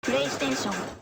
プレイステーション。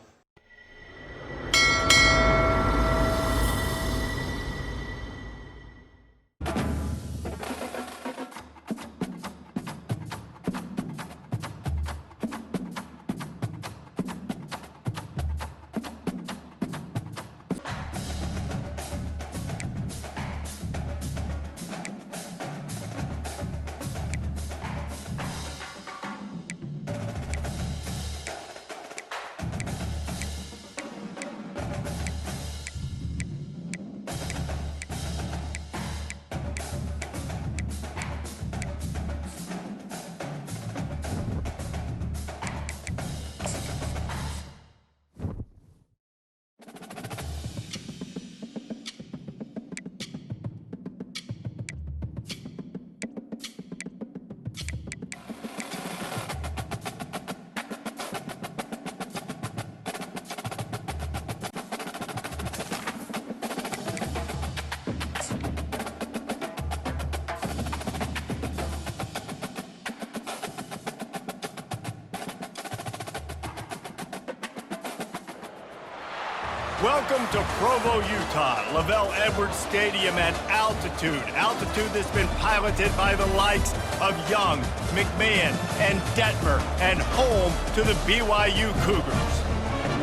Welcome to Provo, Utah, Lavelle Edwards Stadium at altitude. Altitude that's been piloted by the likes of Young, McMahon, and Detmer, and home to the BYU Cougars.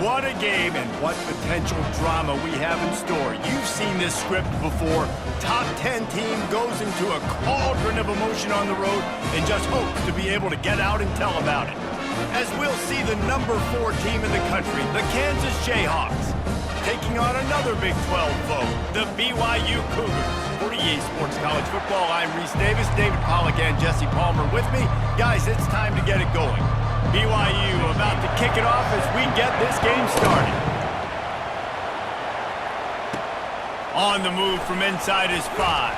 What a game and what potential drama we have in store. You've seen this script before. Top 10 team goes into a cauldron of emotion on the road and just hopes to be able to get out and tell about it. As we'll see the number 4 team in the country, the Kansas Jayhawks, taking on another Big 12 foe, the BYU Cougars. For EA Sports College Football, I'm Reese Davis, David Pollack, and Jesse Palmer with me. Guys, it's time to get it going. BYU about to kick it off as we get this game started. On the move from inside his 5.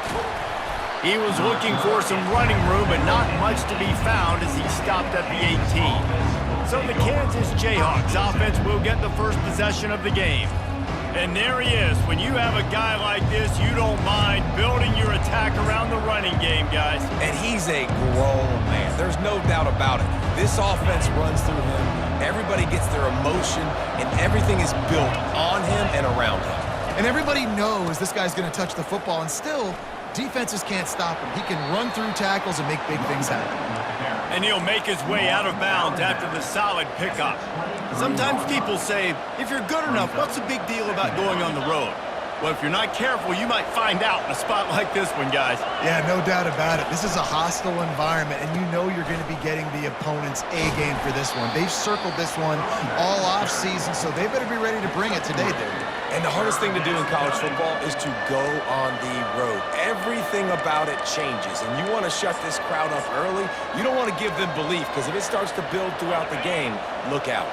He was looking for some running room, but not much to be found as he stopped at the 18. So the Kansas Jayhawks offense will get the first possession of the game. And there he is. When you have a guy like this, you don't mind building your attack around the running game, guys. And he's a grown man. There's no doubt about it. This offense runs through him. Everybody gets their emotion, and everything is built on him and around him. And everybody knows this guy's going to touch the football, and still, defenses can't stop him. He can run through tackles and make big things happen. And he'll make his way out of bounds after the solid pickup. Sometimes people say, if you're good enough, what's the big deal about going on the road? Well, if you're not careful, you might find out in a spot like this one, guys. Yeah, no doubt about it. This is a hostile environment, and you know you're going to be getting the opponent's A-game for this one. They've circled this one all off-season, so they better be ready to bring it today, dude. And the hardest thing to do in college football is to go on the road. Everything about it changes, and you want to shut this crowd up early. You don't want to give them belief, because if it starts to build throughout the game, look out.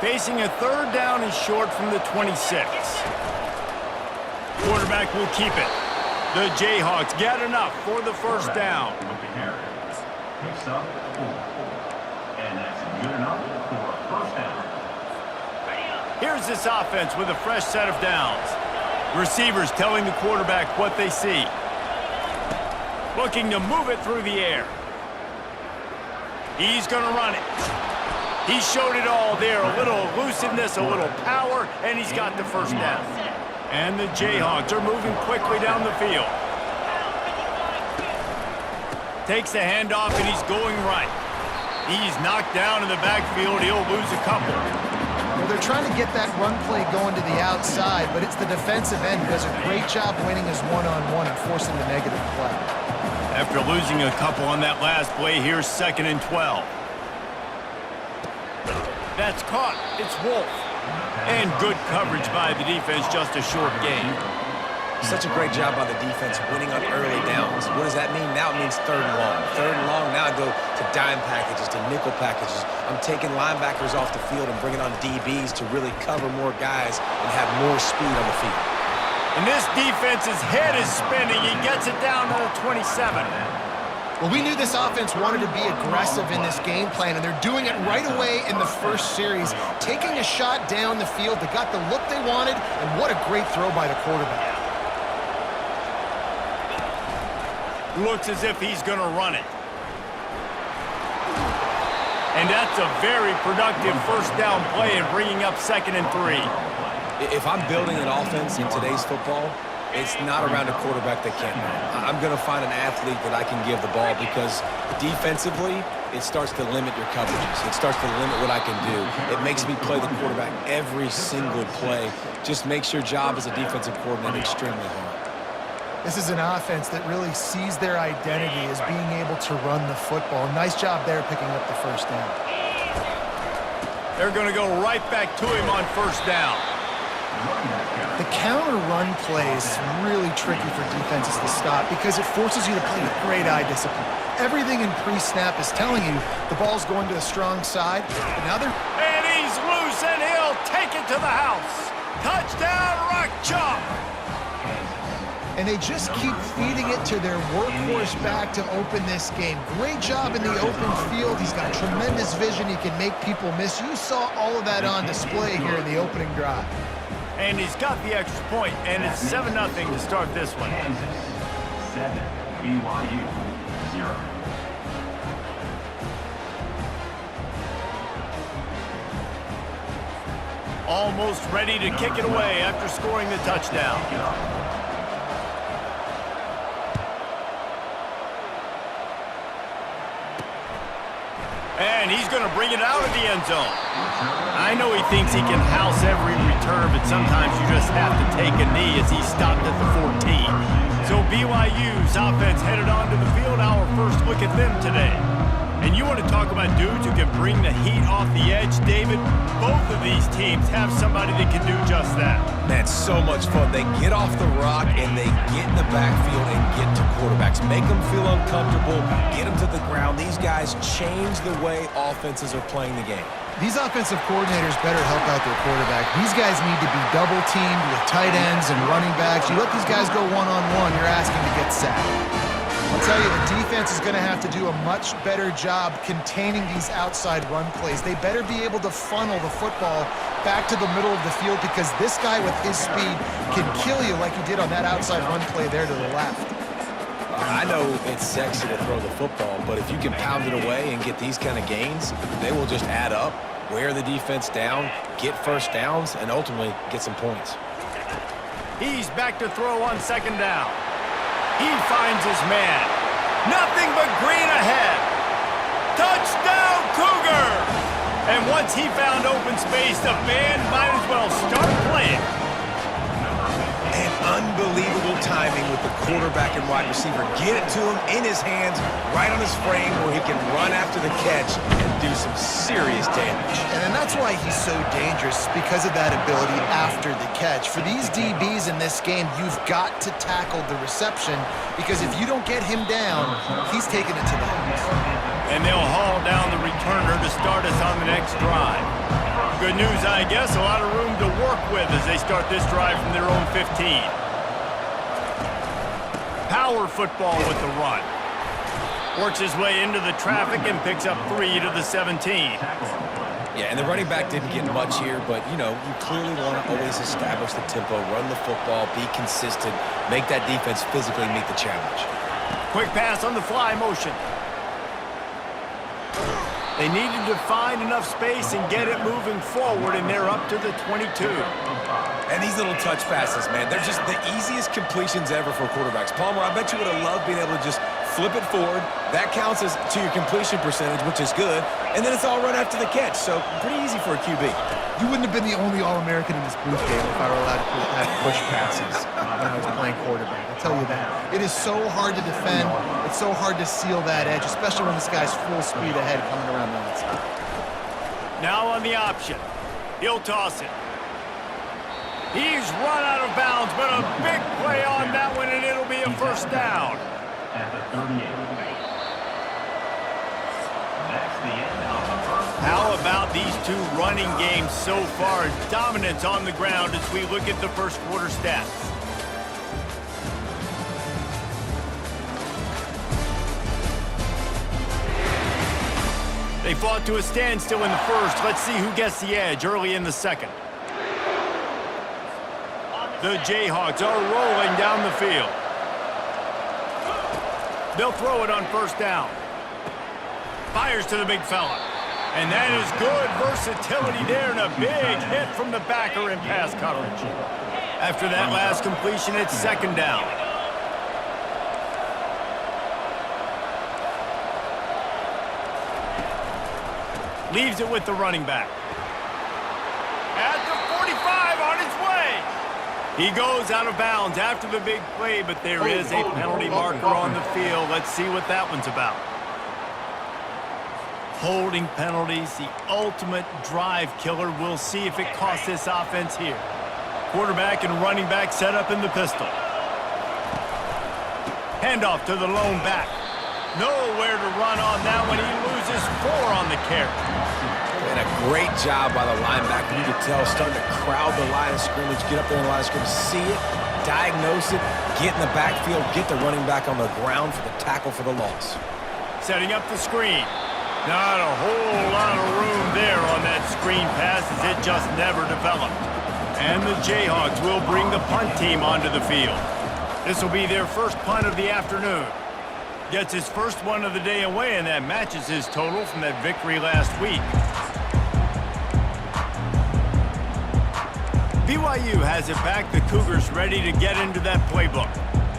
Facing a third down and short from the 26. Quarterback will keep it. The Jayhawks get enough for the first down. Picks up 4. And that's good enough for a first down. Here's this offense with a fresh set of downs. Receivers telling the quarterback what they see. Looking to move it through the air. He's going to run it. He showed it all there. A little elusiveness, a little power, and he's got the first down. And the Jayhawks are moving quickly down the field. Takes the handoff, and he's going right. He's knocked down in the backfield. He'll lose a couple. Well, they're trying to get that run play going to the outside, but it's the defensive end who does a great job winning his one-on-one and forcing the negative play. After losing a couple on that last play, here's 2nd and 12. That's caught. It's Wolf. And good coverage by the defense, just a short gain. Such a great job by the defense winning on early downs. What does that mean? Now it means 3rd and long. 3rd and long, now I go to dime packages, to nickel packages. I'm taking linebackers off the field and bringing on DBs to really cover more guys and have more speed on the field. And this defense's head is spinning. He gets it down to the 27. Well, we knew this offense wanted to be aggressive in this game plan, and they're doing it right away in the first series, taking a shot down the field. They got the look they wanted, and what a great throw by the quarterback. Looks as if he's going to run it. And that's a very productive first down play and bringing up 2nd and 3. If I'm building an offense in today's football, it's not around a quarterback that can't run. I'm going to find an athlete that I can give the ball because defensively, it starts to limit your coverages. It starts to limit what I can do. It makes me play the quarterback every single play. Just makes your job as a defensive coordinator extremely hard. This is an offense that really sees their identity as being able to run the football. Nice job there picking up the first down. They're going to go right back to him on first down. The counter run play is really tricky for defenses to stop because it forces you to play with great eye discipline. Everything in pre-snap is telling you the ball's going to the strong side, but now they're... And he's loose, and he'll take it to the house. Touchdown, Rock Chalk! And they just keep feeding it to their workhorse back to open this game. Great job in the open field. He's got tremendous vision. He can make people miss. You saw all of that on display here in the opening drive. And he's got the extra point, and it's 7-0 to start this one. Kansas 7, BYU 0. Almost ready to kick it away after scoring the touchdown. And he's going to bring it out of the end zone. I know he thinks he can house every return, but sometimes you just have to take a knee as he stopped at the 14. So BYU's offense headed onto the field. Our first look at them today. And you want to talk about dudes who can bring the heat off the edge, David? Both of these teams have somebody that can do just that. Man, so much fun. They get off the rock and they get in the backfield and get to quarterbacks. Make them feel uncomfortable, get them to the ground. These guys change the way offenses are playing the game. These offensive coordinators better help out their quarterback. These guys need to be double-teamed with tight ends and running backs. You let these guys go one-on-one, you're asking to get sacked. I'll tell you, the defense is going to have to do a much better job containing these outside run plays. They better be able to funnel the football back to the middle of the field because this guy with his speed can kill you like he did on that outside run play there to the left. I know it's sexy to throw the football, but if you can pound it away and get these kind of gains, they will just add up, wear the defense down, get first downs, and ultimately get some points. He's back to throw on 2nd down. He finds his man. Nothing but green ahead. Touchdown, Cougars! And once he found open space, the band might as well start playing. And unbelievable timing with the quarterback and wide receiver. Get it to him in his hands, right on his frame where he can run after the catch and do some serious damage. And that's why he's so dangerous, because of that ability after the catch. For these DBs in this game, you've got to tackle the reception because if you don't get him down, he's taking it to the house. And they'll haul down the returner to start us on the next drive. Good news, I guess, a lot of room to work with as they start this drive from their own 15. Power football with the run. Works his way into the traffic and picks up 3 to the 17. Yeah, and the running back didn't get much here, but, you know, you clearly want to always establish the tempo, run the football, be consistent, make that defense physically meet the challenge. Quick pass on the fly motion. They needed to find enough space and get it moving forward, and they're up to the 22. And these little touch passes, man, they're just the easiest completions ever for quarterbacks. Palmer, I bet you would have loved being able to just flip it forward. That counts as to your completion percentage, which is good. And then it's all run after the catch, so pretty easy for a QB. You wouldn't have been the only All-American in this booth game if I were allowed to have push passes when I was playing quarterback. I'll tell you that. It is so hard to defend. It's so hard to seal that edge, especially when this guy's full speed ahead coming around the outside. Now on the option. He'll toss it. He's run out of bounds, but a big play on that one, and it'll be a first down. At the 38. That's the end of the first. How about these two running games so far? Dominance on the ground as we look at the first quarter stats. They fought to a standstill in the first. Let's see who gets the edge early in the second. The Jayhawks are rolling down the field. They'll throw it on first down. Fires to the big fella. And that is good versatility there and a big hit from the backer in pass coverage. After that last completion, it's second down. Leaves it with the running back. At the 45, on his way. He goes out of bounds after the big play, but there is a penalty marker on the field. Let's see what that one's about. Holding penalties, the ultimate drive killer. We'll see if it costs this offense here. Quarterback and running back set up in the pistol. Handoff to the lone back. Nowhere to run on that one. He loses 4 on the carry. And a great job by the linebacker. You can tell, starting to crowd the line of scrimmage, get up there in the line of scrimmage, see it, diagnose it, get in the backfield, get the running back on the ground for the tackle for the loss. Setting up the screen. Not a whole lot of room there on that screen pass as it just never developed. And the Jayhawks will bring the punt team onto the field. This will be their first punt of the afternoon. Gets his first one of the day away, and that matches his total from that victory last week. BYU has it back. The Cougars ready to get into that playbook.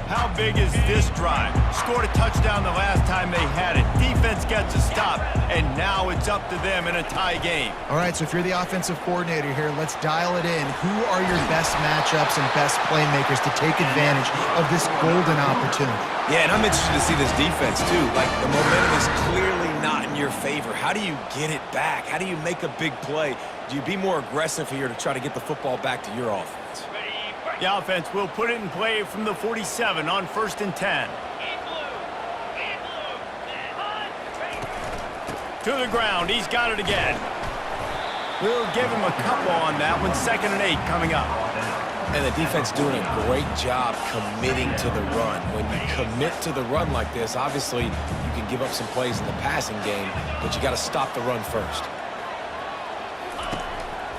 How big is this drive? Scored a touchdown the last time they had it. Defense gets a stop, and now it's up to them in a tie game. All right, so if you're the offensive coordinator here, let's dial it in. Who are your best matchups and best playmakers to take advantage of this golden opportunity? Yeah, and I'm interested to see this defense, too. Like, the momentum is clearly not in your favor. How do you get it back? How do you make a big play? Do you be more aggressive here to try to get the football back to your offense? The offense will put it in play from the 47 on 1st and 10. To the ground. He's got it again. We'll give him a couple on that one. 2nd and 8 coming up. And the defense doing a great job committing to the run. When you commit to the run like this, obviously you can give up some plays in the passing game, but you got to stop the run first.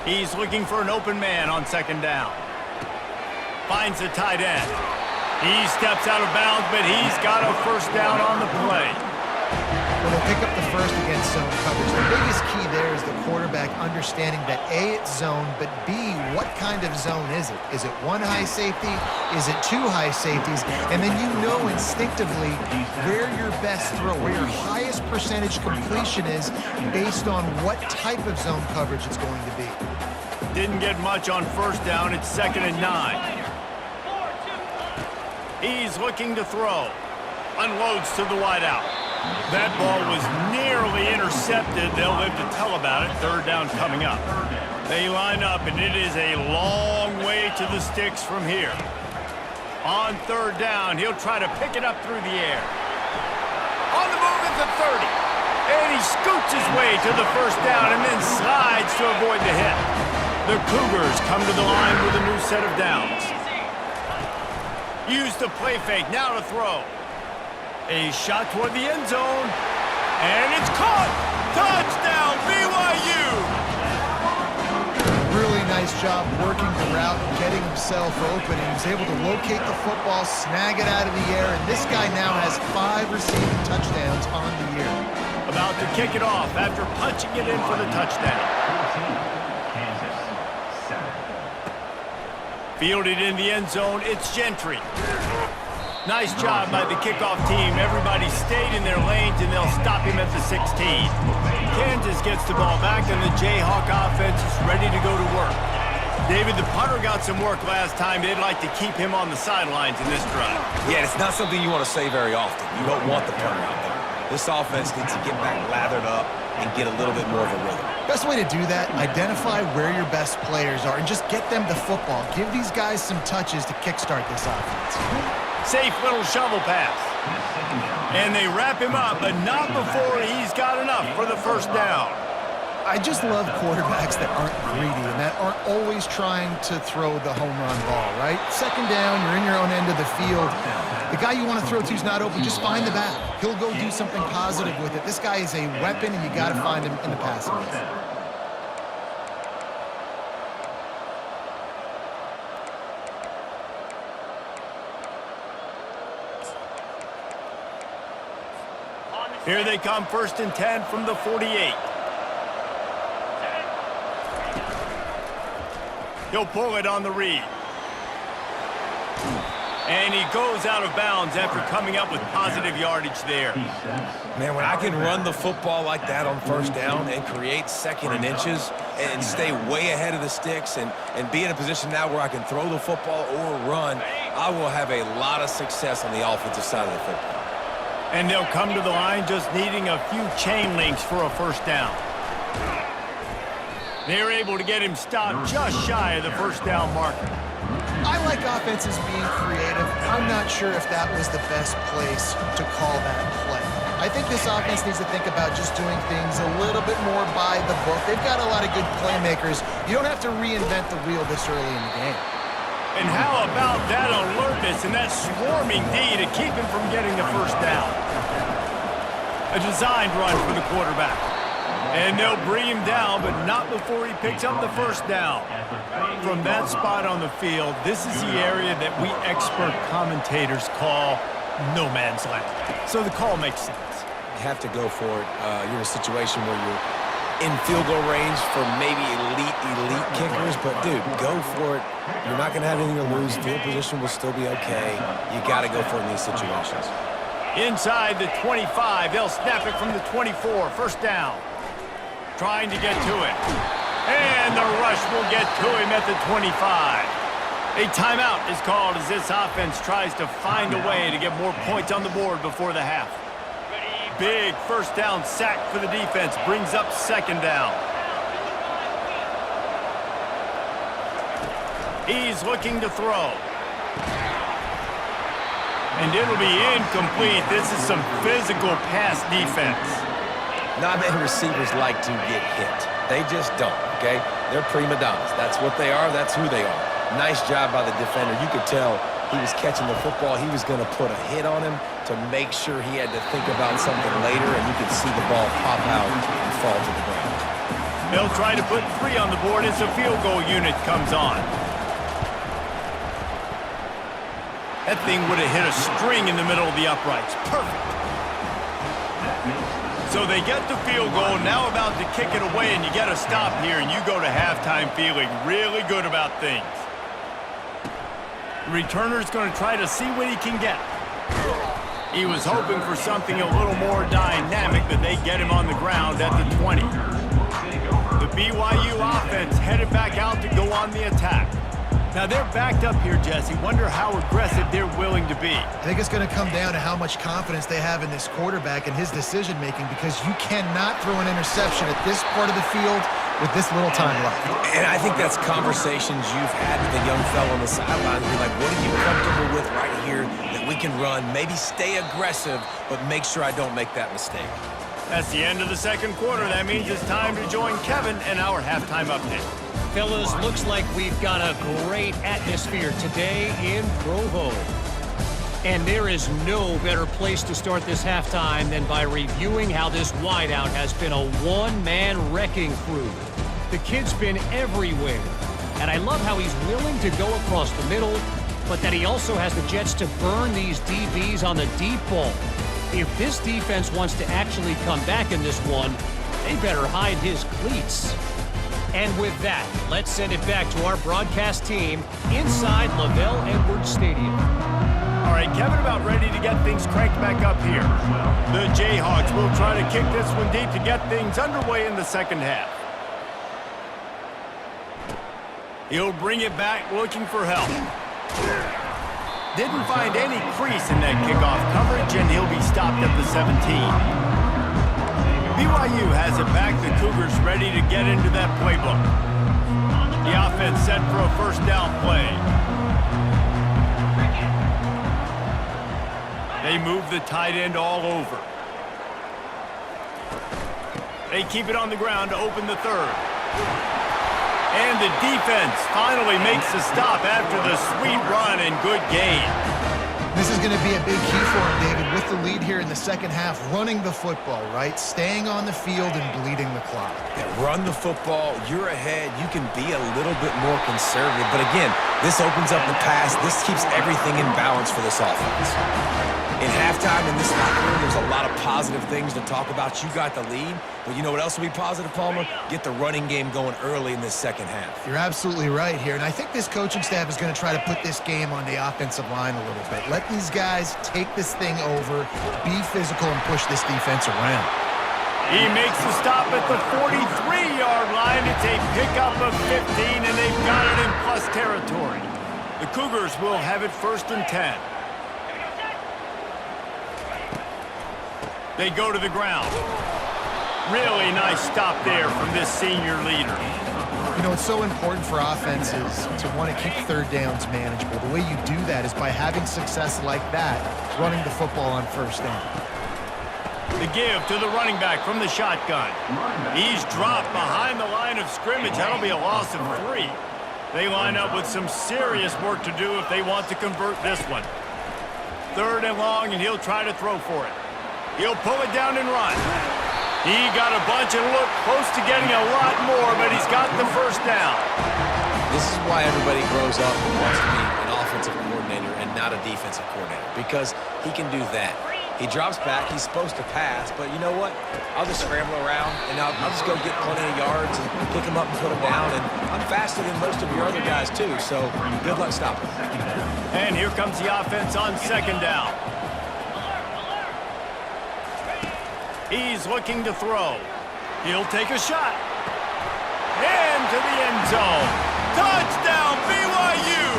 He's looking for an open man on 2nd down. Finds the tight end. He steps out of bounds, but he's got a first down on the play. When they pick up the first against zone coverage, the biggest key there is the quarterback understanding that A, it's zone, but B, what kind of zone is it? Is it 1 high safety? Is it 2 high safeties? And then you know instinctively where your best throw, where your highest percentage completion is based on what type of zone coverage it's going to be. Didn't get much on 1st down. It's 2nd and 9. He's looking to throw. Unloads to the wideout. That ball was nearly intercepted. They'll live to tell about it. 3rd down coming up. They line up, and it is a long way to the sticks from here. On 3rd down, he'll try to pick it up through the air. On the move at the 30. And he scoots his way to the 1st down and then slides to avoid the hit. The Cougars come to the line with a new set of downs. Use the play fake, now to throw. A shot toward the end zone, and it's caught! Touchdown, BYU! Really nice job working the route and getting himself open. He was able to locate the football, snag it out of the air, and this guy now has 5 receiving touchdowns on the year. About to kick it off after punching it in for the touchdown. Fielded in the end zone, it's Gentry. Nice job by the kickoff team. Everybody stayed in their lanes, and they'll stop him at the 16. Kansas gets the ball back, and the Jayhawk offense is ready to go to work. David, the punter got some work last time. They'd like to keep him on the sidelines in this drive. Yeah, it's not something you want to say very often. You don't want the punter out there. This offense needs to get back lathered up and get a little bit more of a rhythm. Best way to do that, identify where your best players are and just get them the football. Give these guys some touches to kickstart this offense. Safe little shovel pass. And they wrap him up, but not before he's got enough for the 1st down. I just love quarterbacks that aren't greedy and that aren't always trying to throw the home run ball, right? 2nd down, you're in your own end of the field. The guy you want to throw to is not open. Just find the back. He'll go do something positive with it. This guy is a weapon, and you got to find him in the passing game. Here they come, 1st and 10 from the 48. He'll pull it on the read. And he goes out of bounds after coming up with positive yardage there. Man, when I can run the football like that on first down and create second and inches and stay way ahead of the sticks and be in a position now where I can throw the football or run, I will have a lot of success on the offensive side of the football. And they'll come to the line just needing a few chain links for a first down. They're able to get him stopped just shy of the first down marker. I like offenses being creative. I'm not sure if that was the best place to call that play. I think this offense needs to think about just doing things a little bit more by the book. They've got a lot of good playmakers. You don't have to reinvent the wheel this early in the game. And how about that alertness and that swarming D to keep him from getting the first down? A designed run for the quarterback. And they'll bring him down, but not before he picks up the first down. From that spot on the field, this is the area that we expert commentators call no man's land. So the call makes sense. You have to go for it. You're in a situation where you're in field goal range for maybe elite kickers, but dude, go for it. You're not going to have anything to lose. Field position will still be okay. You got to go for it in these situations. Inside the 25, they'll snap it from the 24. First down. Trying to get to it. And the rush will get to him at the 25. A timeout is called as this offense tries to find a way to get more points on the board before the half. Big first down sack for the defense brings up second down. He's looking to throw. And it'll be incomplete. This is some physical pass defense. Not many receivers like to get hit. They just don't, okay? They're prima donnas. That's what they are. That's who they are. Nice job by the defender. You could tell he was catching the football. He was going to put a hit on him to make sure he had to think about something later, and you could see the ball pop out and fall to the ground. They'll try to put 3 on the board as the field goal unit comes on. That thing would have hit a string in the middle of the uprights. Perfect. So they get the field goal, now about to kick it away, and you get a stop here, and you go to halftime feeling really good about things. The returner's going to try to see what he can get. He was hoping for something a little more dynamic, but they get him on the ground at the 20. The BYU offense headed back out to go on the attack. Now they're backed up here, Jesse. Wonder how aggressive they're willing to be. I think it's going to come down to how much confidence they have in this quarterback and his decision-making, because you cannot throw an interception at this part of the field with this little time left. And I think that's conversations you've had with a young fellow on the sideline. You're like, what are you comfortable with right here that we can run? Maybe stay aggressive, but make sure I don't make that mistake. That's the end of the second quarter. That means it's time to join Kevin and our halftime update. Fellas, looks like we've got a great atmosphere today in Provo. And there is no better place to start this halftime than by reviewing how this wideout has been a one-man wrecking crew. The kid's been everywhere. And I love how he's willing to go across the middle, but that he also has the jets to burn these DBs on the deep ball. If this defense wants to actually come back in this one, they better hide his cleats. And with that, let's send it back to our broadcast team inside Lavelle Edwards Stadium. All right, Kevin about ready to get things cranked back up here. The Jayhawks will try to kick this one deep to get things underway in the second half. He'll bring it back looking for help. Didn't find any crease in that kickoff coverage, and he'll be stopped at the 17. BYU has it back. The Cougars ready to get into that playbook. The offense set for a first down play. They move the tight end all over. They keep it on the ground to open the third. And the defense finally makes the stop after the sweet run and good gain. This is going to be a big key for him, David, with the lead here in the second half, running the football, right? Staying on the field and bleeding the clock. Yeah, run the football. You're ahead. You can be a little bit more conservative. But again, this opens up the pass. This keeps everything in balance for this offense. In halftime in this locker room, there's a lot of positive things to talk about. You got the lead, but you know what else will be positive, Palmer? Get the running game going early in this second half. You're absolutely right here, and I think this coaching staff is going to try to put this game on the offensive line a little bit. Let these guys take this thing over, be physical, and push this defense around. He makes the stop at the 43-yard line. It's a pickup of 15, and they've got it in plus territory. The Cougars will have it 1st and 10. They go to the ground. Really nice stop there from this senior leader. You know, it's so important for offenses to want to keep third downs manageable. The way you do that is by having success like that, running the football on 1st down. The give to the running back from the shotgun. He's dropped behind the line of scrimmage. That'll be a loss of 3. They line up with some serious work to do if they want to convert this one. 3rd and long, and he'll try to throw for it. He'll pull it down and run. He got a bunch and looked close to getting a lot more, but he's got the 1st down. This is why everybody grows up and wants to be an offensive coordinator and not a defensive coordinator, because he can do that. He drops back. He's supposed to pass, but you know what? I'll just scramble around, and I'll just go get plenty of yards and pick him up and put him down, and I'm faster than most of your other guys, too, so good luck stopping. And here comes the offense on 2nd down. He's looking to throw. He'll take a shot. Into the end zone. Touchdown, BYU!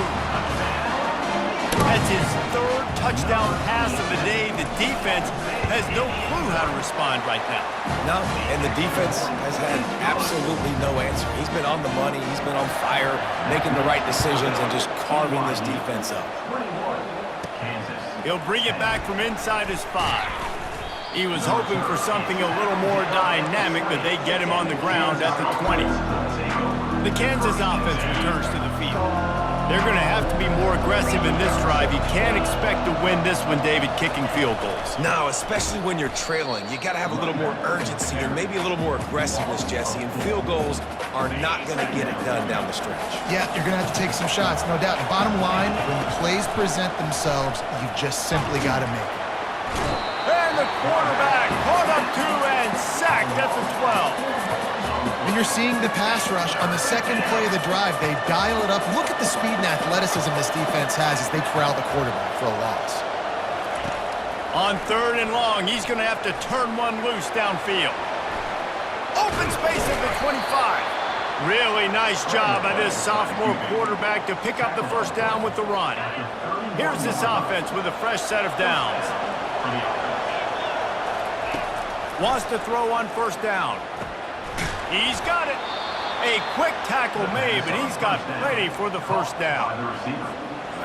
That's his 3rd touchdown pass of the day. The defense has no clue how to respond right now. No, and the defense has had absolutely no answer. He's been on the money. He's been on fire, making the right decisions and just carving this defense up. He'll bring it back from inside his 5. He was hoping for something a little more dynamic, but they get him on the ground at the 20. The Kansas offense returns to the field. They're going to have to be more aggressive in this drive. You can't expect to win this one, David, kicking field goals. No, especially when you're trailing. You got to have a little more urgency and maybe a little more aggressiveness, Jesse, and field goals are not going to get it done down the stretch. Yeah, you're going to have to take some shots, no doubt. And bottom line, when the plays present themselves, you've just simply got to make it. And the quarterback caught up 2 and sacked at the 12. And you're seeing the pass rush on the 2nd play of the drive. They dial it up. Look at the speed and athleticism this defense has as they corral the quarterback for a loss. On 3rd and long, he's going to have to turn one loose downfield. Open space at the 25. Really nice job by this sophomore quarterback to pick up the 1st down with the run. Here's this offense with a fresh set of downs. Wants to throw on 1st down. He's got it. A quick tackle made, but he's got plenty for the 1st down.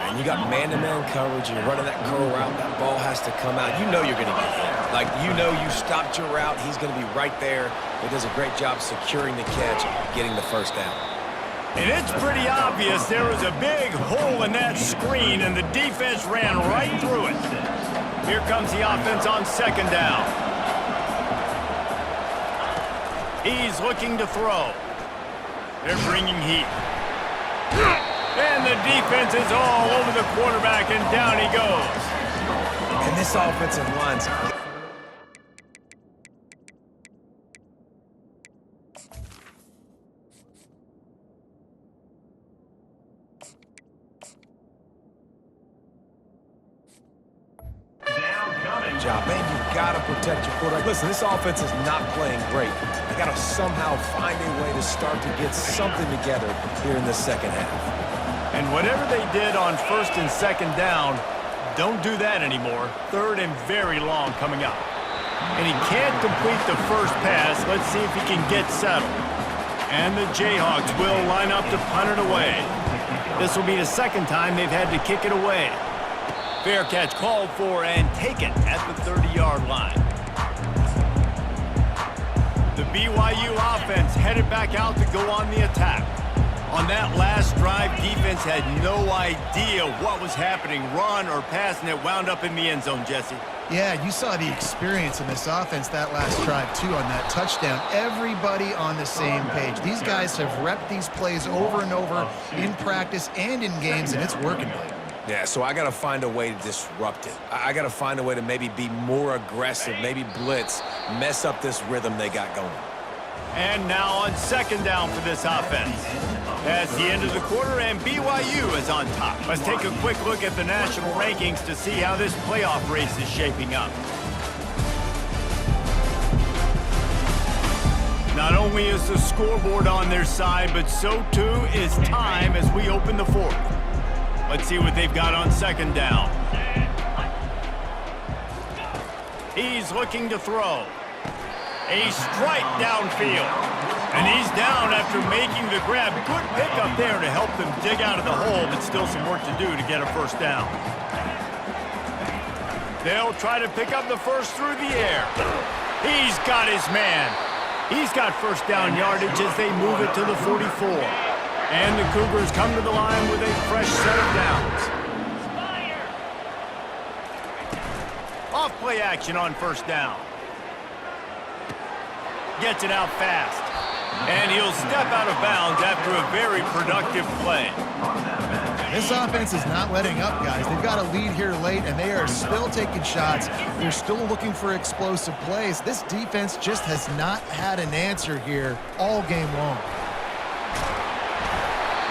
And you got man-to-man coverage, and you're running that curl route. That ball has to come out. You know you're going to get hit. Like, you know you stopped your route. He's going to be right there. He does a great job securing the catch, getting the 1st down. And it's pretty obvious there was a big hole in that screen, and the defense ran right through it. Here comes the offense on 2nd down. He's looking to throw. They're bringing heat. And the defense is all over the quarterback, and down he goes. And this offensive line's... job, man. You gotta protect your quarterback. Listen, this offense is not playing great. They gotta somehow find a way to start to get something together here in the 2nd half. And whatever they did on 1st and 2nd down, don't do that anymore. 3rd and very long coming up. And he can't complete the 1st pass. Let's see if he can get settled. And the Jayhawks will line up to punt it away. This will be the 2nd time they've had to kick it away. Fair catch called for and taken at the 30-yard line. The BYU offense headed back out to go on the attack. On that last drive, defense had no idea what was happening, run or pass, and it wound up in the end zone, Jesse. Yeah, you saw the experience in this offense that last drive, too, on that touchdown. Everybody on the same page. These guys have repped these plays over and over in practice and in games, and it's working. Yeah, so I got to find a way to disrupt it. I got to find a way to maybe be more aggressive, maybe blitz, mess up this rhythm they got going. And now on second down for this offense. That's the end of the quarter, and BYU is on top. Let's take a quick look at the national rankings to see how this playoff race is shaping up. Not only is the scoreboard on their side, but so too is time as we open the fourth. Let's see what they've got on second down. He's looking to throw. A strike downfield. And he's down after making the grab. Good pickup there to help them dig out of the hole, but still some work to do to get a first down. They'll try to pick up the first through the air. He's got his man. He's got first down yardage as they move it to the 44. And the Cougars come to the line with a fresh set of downs. Off play action on first down. Gets it out fast. And he'll step out of bounds after a very productive play. This offense is not letting up, guys. They've got a lead here late, and they are still taking shots. They're still looking for explosive plays. This defense just has not had an answer here all game long.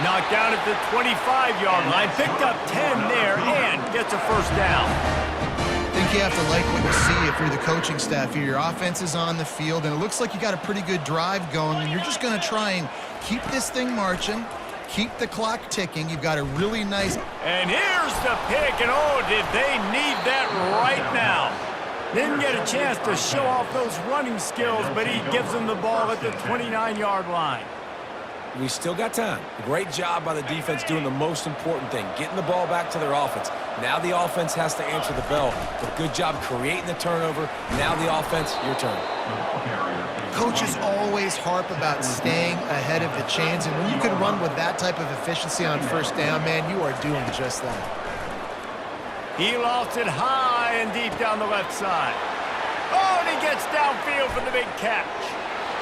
Knocked down at the 25-yard line. Picked up 10 there and gets a first down. I think you have to like what you see if you're the coaching staff here. Your offense is on the field, and it looks like you got a pretty good drive going, and you're just going to try and keep this thing marching, keep the clock ticking. You've got a really nice... And here's the pick, and oh, did they need that right now. Didn't get a chance to show off those running skills, but he gives them the ball at the 29-yard line. We still got time. Great job by the defense doing the most important thing, getting the ball back to their offense. Now the offense has to answer the bell, but good job creating the turnover. Now the offense, your turn. Coaches always harp about staying ahead of the chains, and when you can run with that type of efficiency on first down, man, you are doing just that. He lofts it high and deep down the left side. Oh, and he gets downfield for the big catch.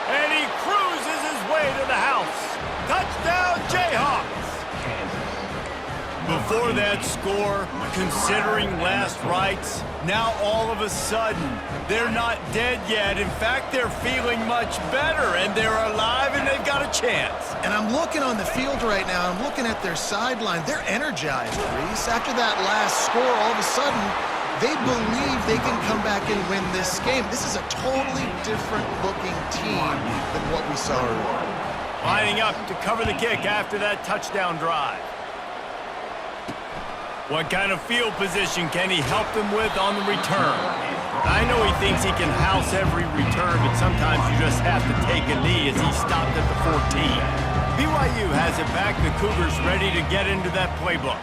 And he cruises his way to the house. Touchdown, Jayhawks! Before that score, considering last rites, now all of a sudden, they're not dead yet. In fact, they're feeling much better, and they're alive, and they've got a chance. And I'm looking on the field right now. I'm looking at their sideline. They're energized, Reese. After that last score, all of a sudden, they believe they can come back and win this game. This is a totally different-looking team than what we saw earlier. Lining up to cover the kick after that touchdown drive. What kind of field position can he help them with on the return? I know he thinks he can house every return, but sometimes you just have to take a knee as he stopped at the 14. BYU has it back. The Cougars ready to get into that playbook.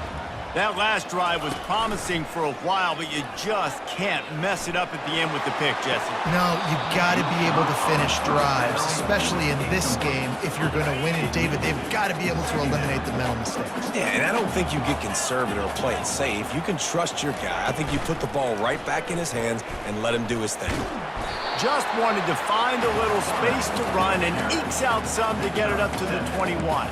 That last drive was promising for a while, but you just can't mess it up at the end with the pick, Jesse. No, you've got to be able to finish drives, especially in this game. If you're going to win it, David, they've got to be able to eliminate the mental mistakes. Yeah, and I don't think you get conservative or play it safe. You can trust your guy. I think you put the ball right back in his hands and let him do his thing. Just wanted to find a little space to run and ekes out some to get it up to the 21.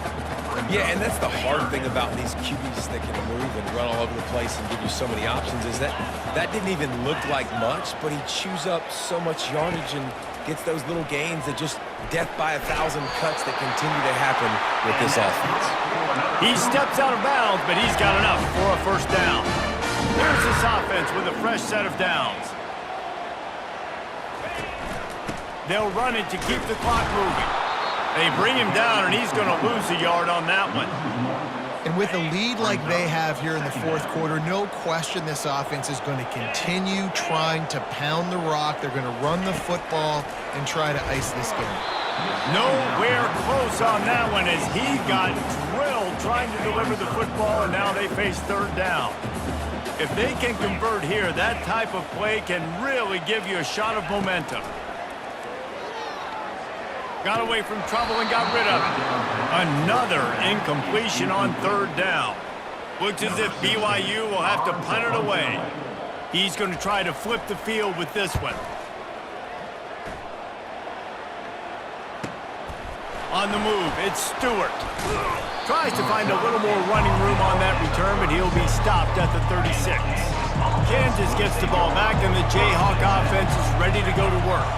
Yeah, and that's the hard thing about these QBs that can move and run all over the place and give you so many options is that didn't even look like much, but he chews up so much yardage and gets those little gains that just death by 1,000 cuts that continue to happen with this offense. He steps out of bounds, but he's got enough for a first down. Here's this offense with a fresh set of downs. They'll run it to keep the clock moving. They bring him down, and he's going to lose a yard on that one. And with a lead like they have here in the fourth quarter, no question this offense is going to continue trying to pound the rock. They're going to run the football and try to ice this game. Nowhere close on that one as he got drilled trying to deliver the football, and now they face third down. If they can convert here, that type of play can really give you a shot of momentum. Got away from trouble and got rid of it. Another incompletion on third down. Looks as if BYU will have to punt it away. He's going to try to flip the field with this one. On the move, it's Stewart. Tries to find a little more running room on that return, but he'll be stopped at the 36. Kansas gets the ball back, and the Jayhawk offense is ready to go to work.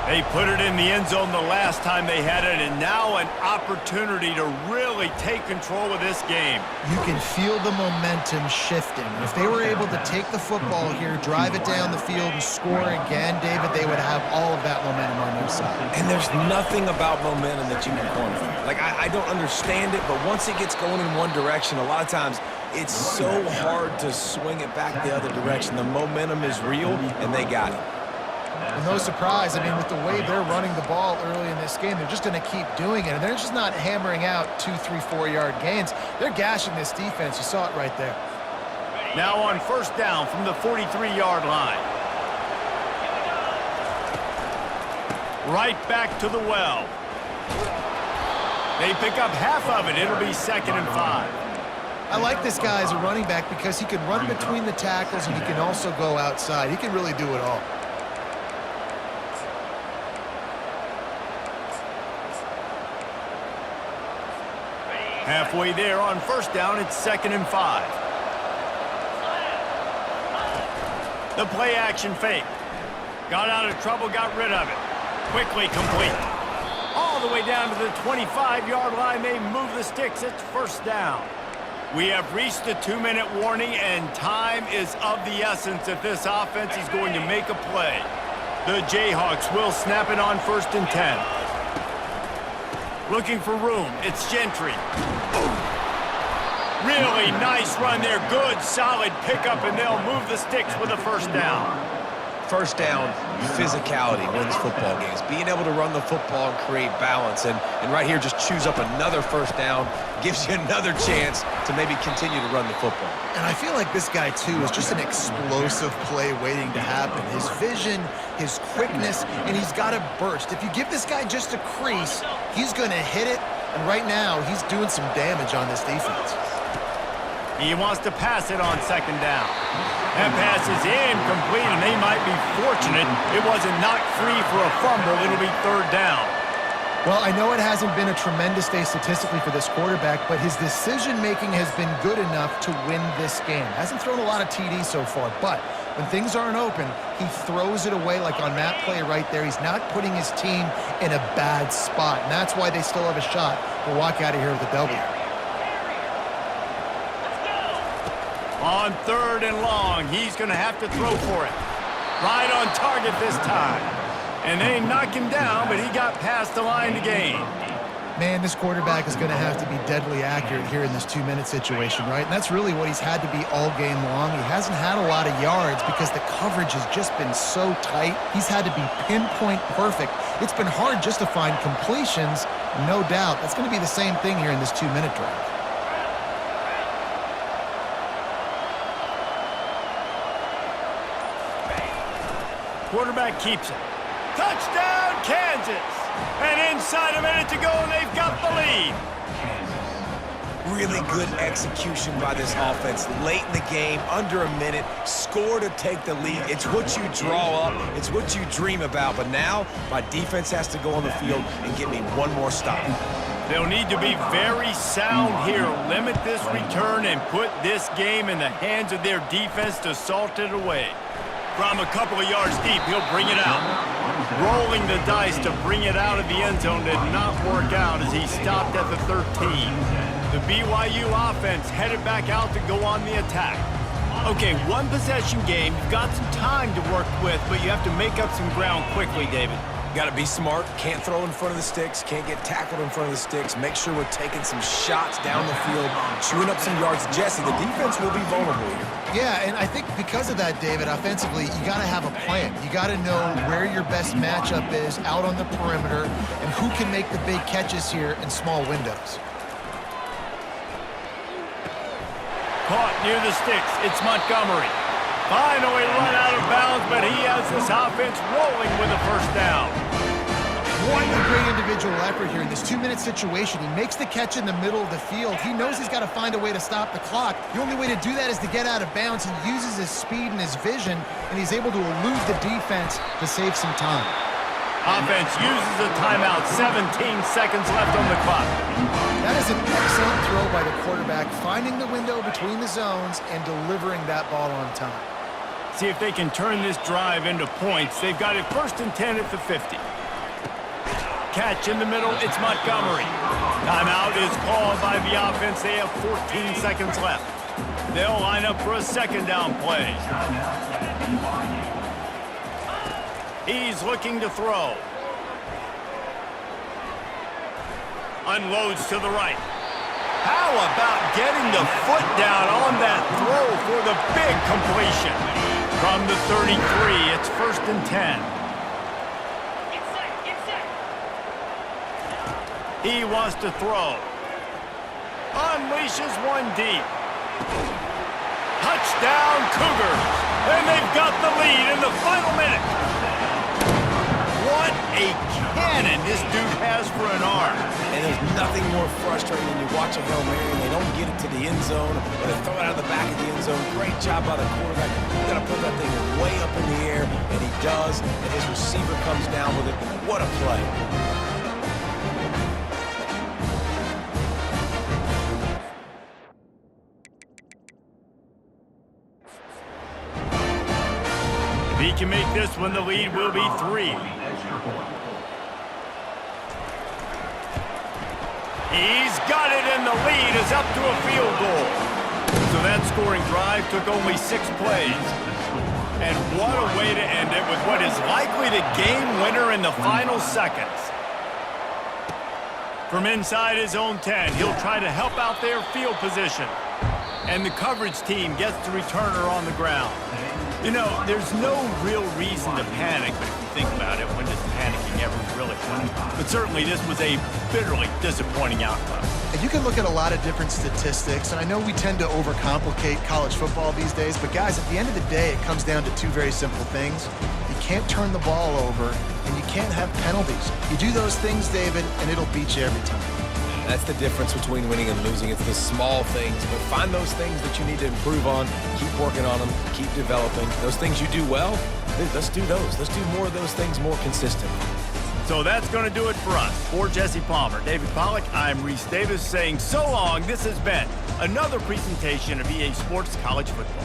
They put it in the end zone the last time they had it, and now an opportunity to really take control of this game. You can feel the momentum shifting. If they were able to take the football here, drive it down the field, and score again, David, they would have all of that momentum on their side. And there's nothing about momentum that you can quantify. Like, I don't understand it, but once it gets going in one direction, a lot of times it's so hard to swing it back the other direction. The momentum is real, and they got it. And no surprise, I mean, with the way they're running the ball early in this game, they're just going to keep doing it. And they're just not hammering out 2, 3, 4-yard gains. They're gashing this defense. You saw it right there. Now on first down from the 43-yard line. Right back to the well. They pick up half of it. It'll be 2nd and 5. I like this guy as a running back because he can run between the tackles and he can also go outside. He can really do it all. Halfway there on first down, it's 2nd and 5. The play action fake. Got out of trouble, got rid of it. Quickly complete. All the way down to the 25-yard line, they move the sticks. It's first down. We have reached the 2-minute warning, and time is of the essence if this offense is going to make a play. The Jayhawks will snap it on 1st and 10. Looking for room. It's Gentry. Really nice run there. Good, solid pickup, and they'll move the sticks with a first down. First down, physicality wins football games. Being able to run the football and create balance. And right here, just choose up another first down, gives you another chance to maybe continue to run the football. And I feel like this guy, too, is just an explosive play waiting to happen. His vision, his quickness, and he's got a burst. If you give this guy just a crease, he's going to hit it. And right now, he's doing some damage on this defense. He wants to pass it on 2nd down. That pass is incomplete, and they might be fortunate it wasn't knocked free for a fumble. It'll be 3rd down. Well, I know it hasn't been a tremendous day statistically for this quarterback, but his decision-making has been good enough to win this game. Hasn't thrown a lot of TDs so far, but when things aren't open, he throws it away like on that play right there. He's not putting his team in a bad spot, and that's why they still have a shot to walk out of here with a W. On 3rd and long, he's going to have to throw for it. Right on target this time. And they knock him down, but he got past the line to gain. Man, this quarterback is going to have to be deadly accurate here in this 2-minute situation, right? And that's really what he's had to be all game long. He hasn't had a lot of yards because the coverage has just been so tight. He's had to be pinpoint perfect. It's been hard just to find completions, no doubt. That's going to be the same thing here in this 2-minute drive. Quarterback keeps it. Touchdown, Kansas! And inside a minute to go, and they've got the lead. Really good execution by this offense. Late in the game, under a minute, score to take the lead. It's what you draw up. It's what you dream about. But now, my defense has to go on the field and get me one more stop. They'll need to be very sound here. Limit this return and put this game in the hands of their defense to salt it away. From a couple of yards deep, he'll bring it out. Rolling the dice to bring it out of the end zone did not work out as he stopped at the 13. The BYU offense headed back out to go on the attack. Okay, 1 possession game. You've got some time to work with, but you have to make up some ground quickly, David. Got to be smart. Can't throw in front of the sticks. Can't get tackled in front of the sticks. Make sure we're taking some shots down the field, chewing up some yards. Jesse, the defense will be vulnerable here. Yeah, and I think because of that, David, offensively, you got to have a plan. You got to know where your best matchup is out on the perimeter and who can make the big catches here in small windows. Caught near the sticks. It's Montgomery. Finally run out of bounds, but he has this offense rolling with a first down. What a great individual effort here in this 2-minute situation. He makes the catch in the middle of the field. He knows he's got to find a way to stop the clock. The only way to do that is to get out of bounds. He uses his speed and his vision, and he's able to elude the defense to save some time. Offense uses a timeout. 17 seconds left on the clock. That is an excellent throw by the quarterback, finding the window between the zones and delivering that ball on time. See if they can turn this drive into points. They've got it 1st and 10 at the 50. Catch in the middle. It's Montgomery. Timeout is called by the offense. They have 14 seconds left. They'll line up for a 2nd down play. He's looking to throw. Unloads to the right. How about getting the foot down on that throw for the big completion? From the 33, it's 1st and 10. He wants to throw. Unleashes one deep. Touchdown Cougars. And they've got the lead in the final minute. What a cannon this dude has for an arm. And there's nothing more frustrating than you watch a Hail Mary and they don't get it to the end zone or they throw it out of the back of the end zone. Great job by the quarterback. You got to put that thing way up in the air, and he does, and his receiver comes down with it. What a play. If he can make this one, the lead will be 3. He's got it, and the lead is up to a field goal. So that scoring drive took only 6 plays. And what a way to end it with what is likely the game winner in the final seconds. From inside his own 10, he'll try to help out their field position. And the coverage team gets the returner on the ground. You know, there's no real reason to panic, but if you think about it, when does panicking ever really happen? But certainly this was a bitterly disappointing outcome. And you can look at a lot of different statistics, and I know we tend to overcomplicate college football these days, but guys, at the end of the day, it comes down to 2 very simple things. You can't turn the ball over, and you can't have penalties. You do those things, David, and it'll beat you every time. That's the difference between winning and losing. It's the small things, but find those things that you need to improve on. Keep working on them. Keep developing. Those things you do well, let's do those. Let's do more of those things more consistently. So that's going to do it for us. For Jesse Palmer, David Pollack, I'm Reese Davis saying so long. This has been another presentation of EA Sports College Football.